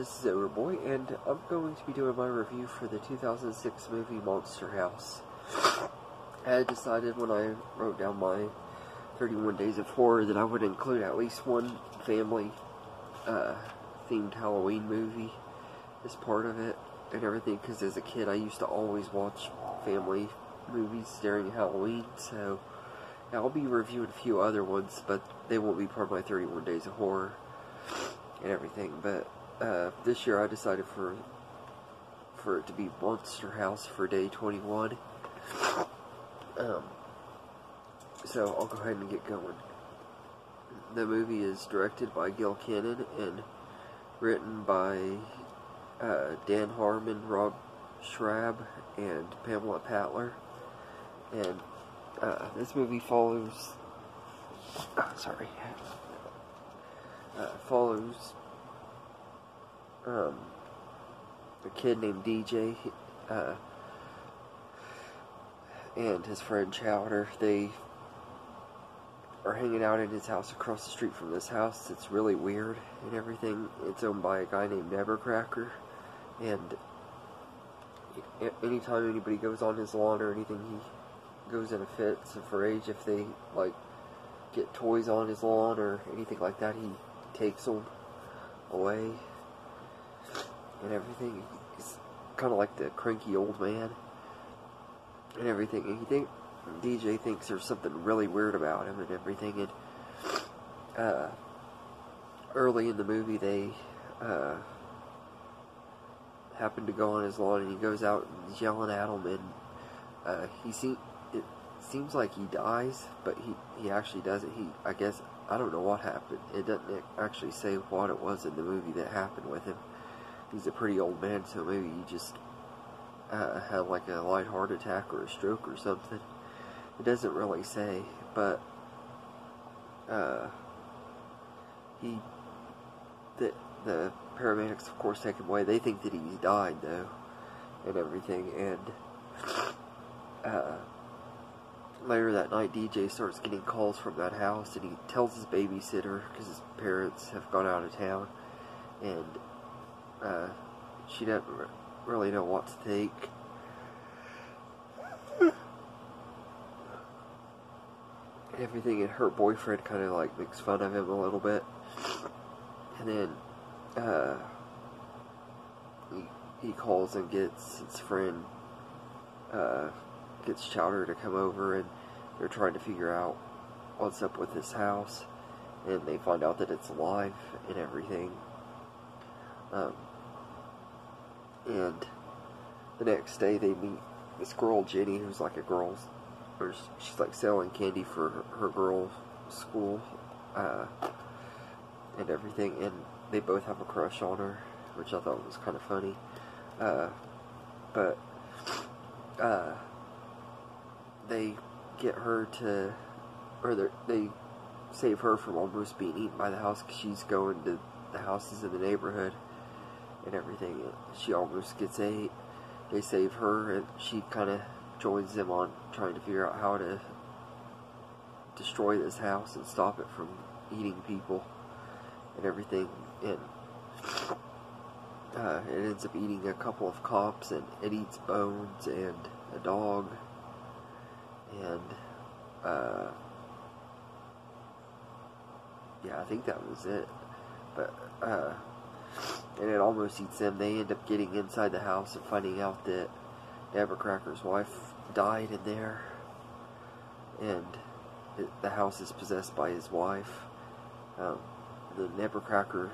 this is Overboy, and I'm going to be doing my review for the 2006 movie Monster House. I had decided when I wrote down my 31 Days of Horror that I would include at least one family themed Halloween movie as part of it and everything, because as a kid I used to always watch family movies during Halloween, so I'll be reviewing a few other ones, but they won't be part of my 31 Days of Horror and everything. But this year I decided for it to be Monster House for day 21. So I'll go ahead and get going. The movie is directed by Gil Cannon and written by Dan Harmon, Rob Schrab, and Pamela Patler. And this movie follows a kid named DJ and his friend Chowder. They are hanging out in his house across the street from this house. It's really weird and everything. It's owned by a guy named Nevercracker, and anytime anybody goes on his lawn or anything, he goes in a fit of rage. If they like get toys on his lawn or anything like that, he takes them away and everything. He's kind of like the cranky old man and everything, and DJ thinks there's something really weird about him and everything. And early in the movie they happen to go on his lawn, and he goes out and he's yelling at him, and it seems like he dies, but he actually doesn't. I guess, I don't know what happened. It doesn't actually say what it was in the movie that happened with him. He's a pretty old man, so maybe he just had like a light heart attack or a stroke or something. It doesn't really say, but the paramedics of course take him away. They think that he's died though and everything, and later that night DJ starts getting calls from that house, and he tells his babysitter, because his parents have gone out of town, and she doesn't really know what to take. Everything, and her boyfriend kind of like makes fun of him a little bit, and then he calls and gets his friend, gets Chowder to come over, and they're trying to figure out what's up with this house, and they find out that it's alive and everything. And the next day they meet this girl Jenny, who's like she's like selling candy for her girls' school and everything, and they both have a crush on her, which I thought was kind of funny. But they get her to, or they save her from almost being eaten by the house, because she's going to the houses in the neighborhood and everything. She almost gets ate. They save her, and she kind of joins them on trying to figure out how to destroy this house and stop it from eating people and everything. And it ends up eating a couple of cops, and it eats Bones and a dog, and yeah, I think that was it. But and it almost eats them. They end up getting inside the house and finding out that Nevercracker's wife died in there, and the house is possessed by his wife. The Nevercracker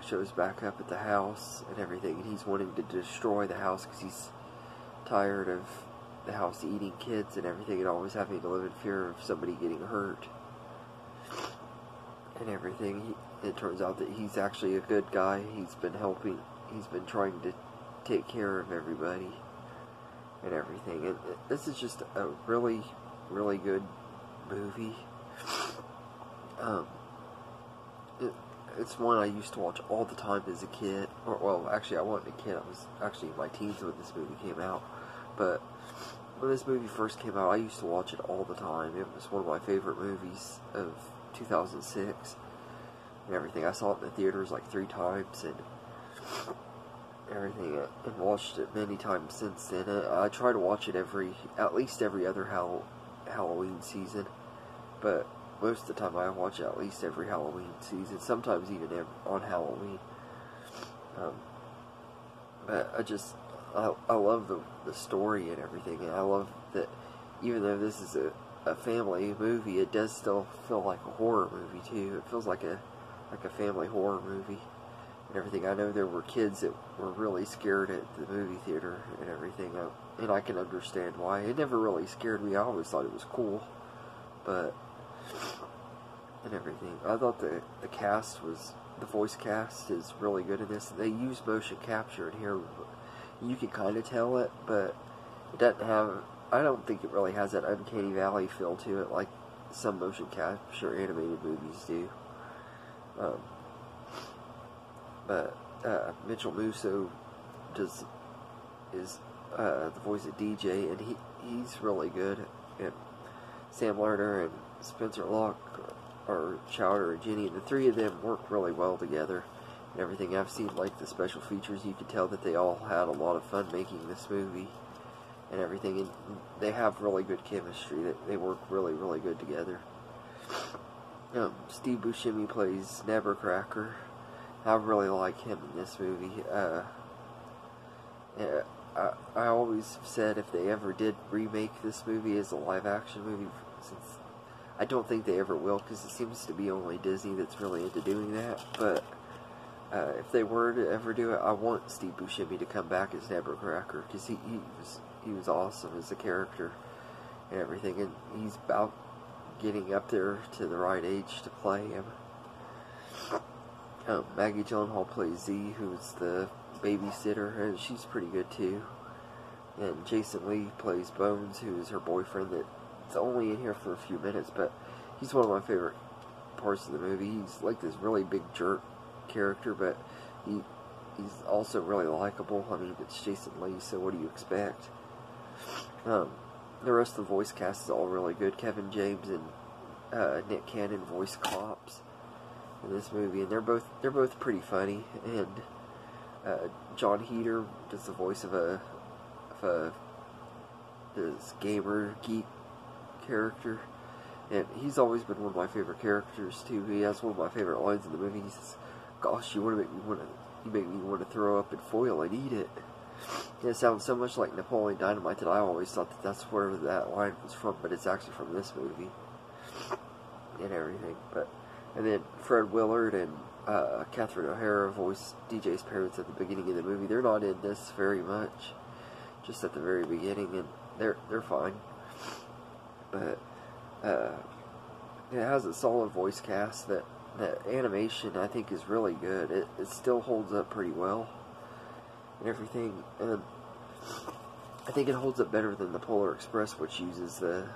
shows back up at the house and everything, and he's wanting to destroy the house because he's tired of the house eating kids and everything, and always having to live in fear of somebody getting hurt and everything. It turns out that he's actually a good guy. He's been trying to take care of everybody and everything. And this is just a really, really good movie. It's one I used to watch all the time as a kid. Well, actually, I wasn't a kid. I was actually in my teens when this movie came out. But when this movie first came out, I used to watch it all the time. It was one of my favorite movies of 2006 and everything. I saw it in the theaters like 3 times, and everything, and watched it many times since then. I try to watch it at least every other Halloween season, but most of the time I watch it at least every Halloween season, sometimes even on Halloween. But I love the story and everything, and I love that even though this is a family movie, it does still feel like a horror movie too. It feels like a family horror movie and everything. I know there were kids that were really scared at the movie theater and everything, and I can understand why. It never really scared me. I always thought it was cool, but and everything. I thought the voice cast is really good in this. They use motion capture in here. You can kind of tell it, but it doesn't have. I don't think it really has that uncanny valley feel to it like some motion capture animated movies do. But Mitchell Musso is the voice of DJ, and he's really good. And Sam Lerner and Spencer Locke are Chowder and Jenny, and the three of them work really well together. And everything I've seen, like the special features, you could tell that they all had a lot of fun making this movie and everything, and they have really good chemistry. That they work really, really good together. Steve Buscemi plays Nevercracker. I really like him in this movie. I always said if they ever did remake this movie as a live-action movie, since I don't think they ever will, because it seems to be only Disney that's really into doing that, but if they were to ever do it, I want Steve Buscemi to come back as Nevercracker, because he was awesome as a character and everything, and he's about getting up there to the right age to play him. Maggie Gyllenhaal plays Z, who's the babysitter, and she's pretty good too. And Jason Lee plays Bones, who is her boyfriend that's only in here for a few minutes, but he's one of my favorite parts of the movie. He's like this really big jerk character, but he's also really likable. I mean, it's Jason Lee, so what do you expect? The rest of the voice cast is all really good. Kevin James and Nick Cannon voice cops in this movie, and they're both pretty funny. And John Heder does the voice of this gamer geek character, and he's always been one of my favorite characters too. He has one of my favorite lines in the movie. He says, "Gosh, you make me want to throw up and foil and eat it." And it sounds so much like Napoleon Dynamite that I always thought that's where that line was from, but it's actually from this movie and everything. And then Fred Willard and Catherine O'Hara voice DJ's parents at the beginning of the movie. They're not in this very much, just at the very beginning, and they're fine. But it has a solid voice cast. That animation, I think, is really good. It still holds up pretty well and everything, and I think it holds up better than the Polar Express, which uses the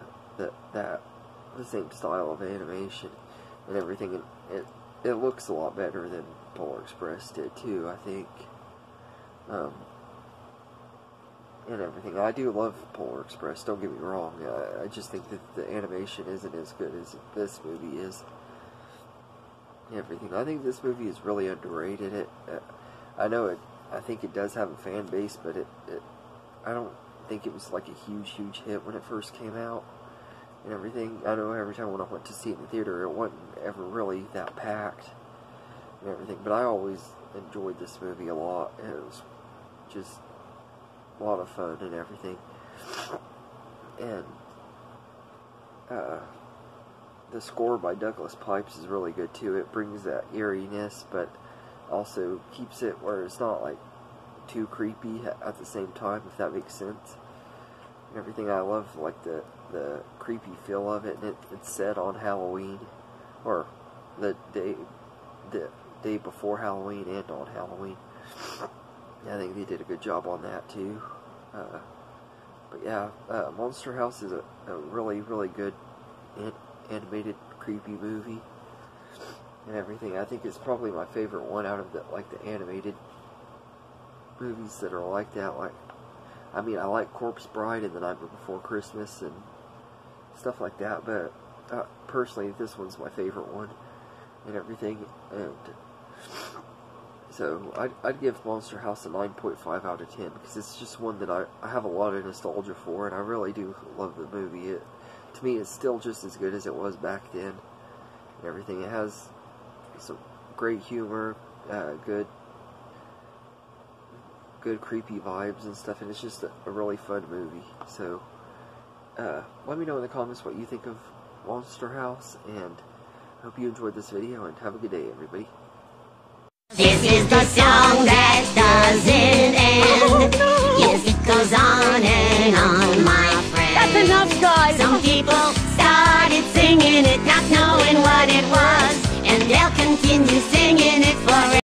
same style of animation and everything. And it looks a lot better than Polar Express did too, I think. And everything. I do love Polar Express, don't get me wrong. I just think that the animation isn't as good as this movie is. Everything. I think this movie is really underrated. I think it does have a fan base, but I don't think it was like a huge hit when it first came out and everything. I know every time when I went to see it in the theater, it wasn't ever really that packed and everything, but I always enjoyed this movie a lot. It was just a lot of fun and everything. And the score by Douglas Pipes is really good too. It brings that eeriness, but also keeps it where it's not like too creepy at the same time, if that makes sense. And everything. I love like the creepy feel of it, and it's set on Halloween, or the day before Halloween and on Halloween. I think they did a good job on that too. But yeah, Monster House is a really good animated creepy movie and everything. I think it's probably my favorite one out of the animated movies that are like that. I like Corpse Bride and The Nightmare Before Christmas and stuff like that, but personally this one's my favorite one and everything. And So I'd give Monster House a 9.5 out of 10, because it's just one that I have a lot of nostalgia for, and I really do love the movie. To me, it's still just as good as it was back then, and everything. It has some great humor, good creepy vibes and stuff, and it's just a really fun movie. So let me know in the comments what you think of Monster House, and I hope you enjoyed this video, and have a good day, everybody. This is the song that